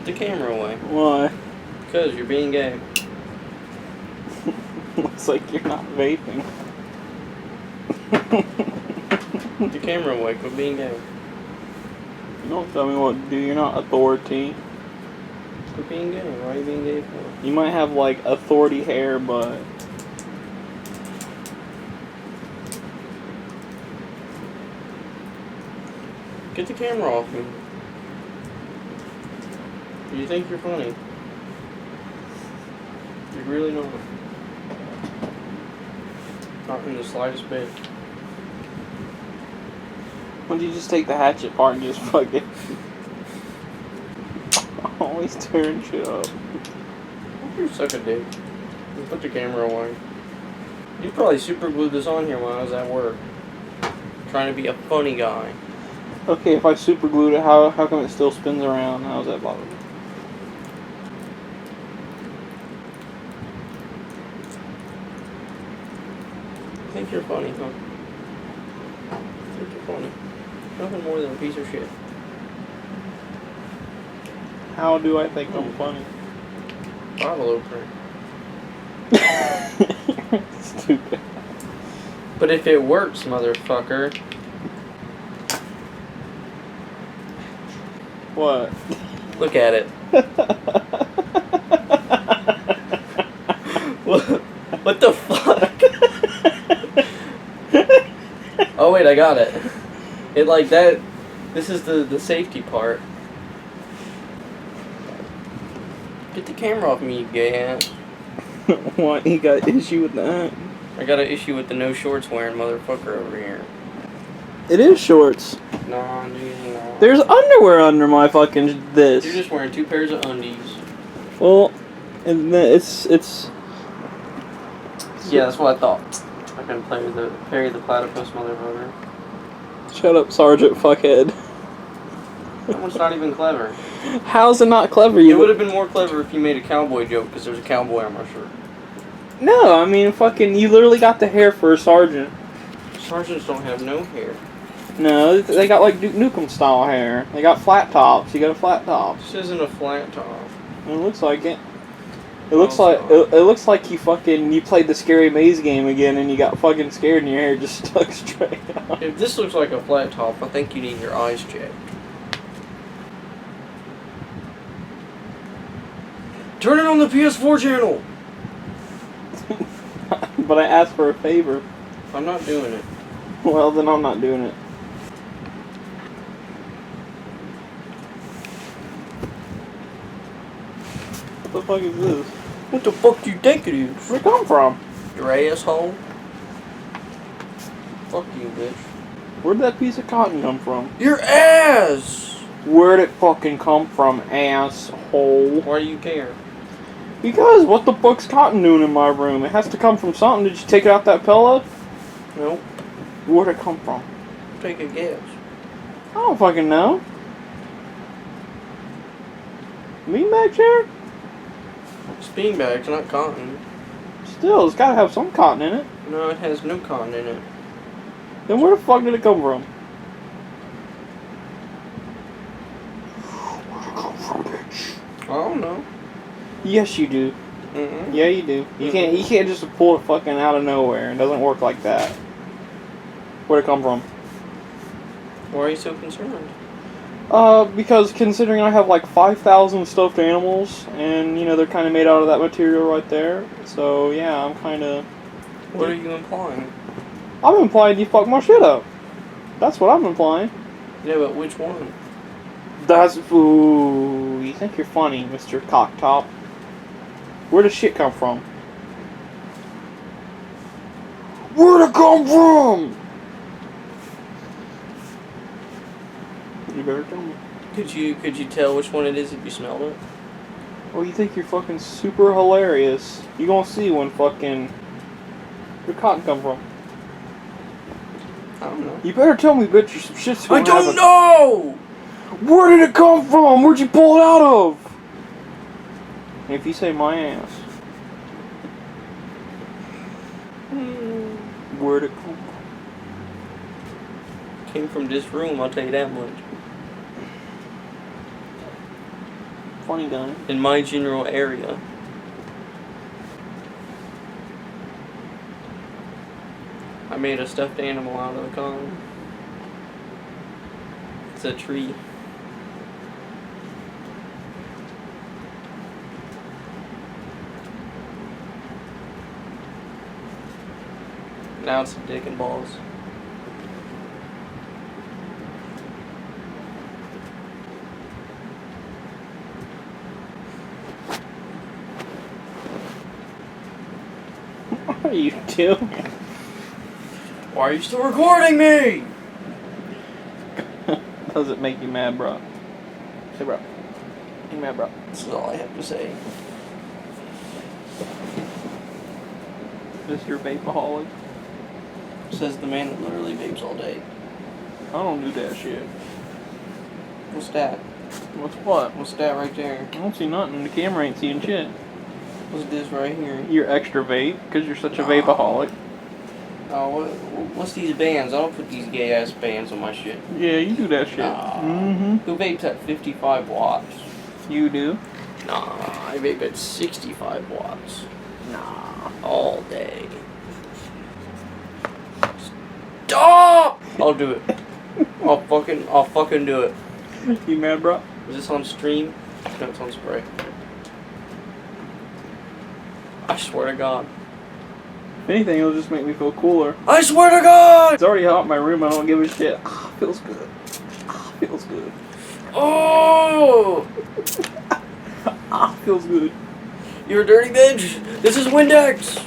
Put the camera away. Why? Because you're being gay. Looks like you're not vaping. Put the camera away. Quit being gay. You don't tell me what to do. You're not authority. Quit being gay. Why are you being gay for? You might have like authority hair, but get the camera off me. You think you're funny? You're really not. Not in the slightest bit. why don't you just take the hatchet part and just fuck it? Always tearing shit up. You suck a dick. Just put the camera away. You probably super glued this on here when I was at work. Trying to be a funny guy. Okay, if I super glued it, how come it still spins around? How's that bother me? I think you're funny, huh? I think you're funny. Nothing more than a piece of shit. How do I think I'm funny? Bottle opener. Stupid. But if it works, motherfucker. What? Look at it. What the fuck? Oh wait, I got it. It like that. This is the safety part. Get the camera off me, you gay ass. What? You got issue with that? I got an issue with the no shorts wearing motherfucker over here. It is shorts. No, dude, no. There's underwear under my fucking this. You're just wearing 2 pairs of undies. Well, and then it's. Yeah, that's what I thought. I can play with the Perry the Platypus motherfucker. Shut up, Sergeant Fuckhead. That one's not even clever. How's it not clever? It would have been more clever if you made a cowboy joke because there's a cowboy on my shirt. No, I mean, fucking, you literally got the hair for a sergeant. Sergeants don't have no hair. No, they got like Duke Nukem style hair. They got flat tops. You got a flat top. This isn't a flat top. It looks like it. It looks like it looks like you played the Scary Maze game again and you got fucking scared and your hair just stuck straight out. If this looks like a flat top, I think you need your eyes checked. Turn it on the PS4 channel! But I asked for a favor. I'm not doing it. Well, then I'm not doing it. What the fuck is this? What the fuck do you think it is? Where'd it come from? Your asshole? Fuck you, bitch. Where'd that piece of cotton come from? Your ass! Where'd it fucking come from, asshole? Why do you care? Because what the fuck's cotton doing in my room? It has to come from something. Did you take it out that pillow? Nope. Where'd it come from? Take a guess. I don't fucking know. Beanbag chair? It's beanbags, not cotton. Still, it's gotta have some cotton in it. No, it has no cotton in it. Then where the fuck did it come from? Where'd it come from, bitch? I don't know. Yes, you do. Mm-mm. Yeah, you do. You can't just pull it fucking out of nowhere. It doesn't work like that. Where'd it come from? Why are you so concerned? Because considering I have like 5,000 stuffed animals, and you know they're kind of made out of that material right there. So yeah, I'm kind of. What are you implying? I'm implying you fuck my shit up. That's what I'm implying. Yeah, but which one? That's ooh. You think you're funny, Mr. Cocktop? Where does shit come from? Where'd it come from? You better tell me. Could you tell which one it is if you smelled it? Oh, you think you're fucking super hilarious? You gonna see when fucking where'd cotton come from? I don't know. You better tell me, bitch. Some shit's going I don't know. Where did it come from? Where'd you pull it out of? And if you say my ass, where'd it come from? Came from this room, I'll tell you that much. funny guy. In my general area. I made a stuffed animal out of the con. It's a tree. Now it's a dick and balls. What are you doing? Why are you still recording me? Does it make you mad, bro? Say, bro. You mad, bro? This is all I have to say. This your vapeaholic? Says the man that literally vapes all day. I don't do that shit. What's that? What's what? What's that right there? I don't see nothing. The camera ain't seeing shit. What's this right here? You're extra vape because you're such a vapeaholic. Oh, what's these bands? I don't put these gay ass bands on my shit. Yeah, you do that shit. Nah. Who vapes at 55 watts? You do? Nah, I vape at 65 watts. Nah. All day. Stop! I'll do it. I'll fucking do it. You mad, bro? Is this on stream? No, it's on spray. I swear to God. If anything, it'll just make me feel cooler. I swear to God! It's already hot in my room. I don't give a shit. Ah, feels good. Ah, feels good. Oh! Ah, feels good. You're a dirty bitch. This is Windex.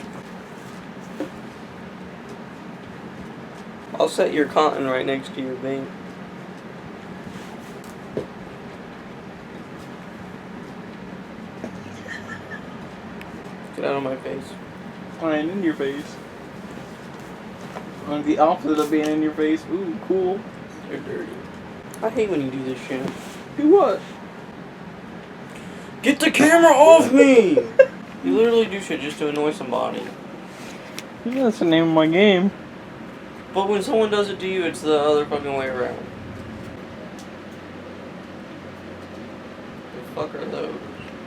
I'll set your cotton right next to your vein. Get out of my face. I ain't in your face. I'm the opposite of being in your face. Ooh, cool. You're dirty. I hate when you do this shit. Do what? Get the camera off me! You literally do shit just to annoy somebody. Yeah, that's the name of my game. But when someone does it to you, it's the other fucking way around. The fuck are those?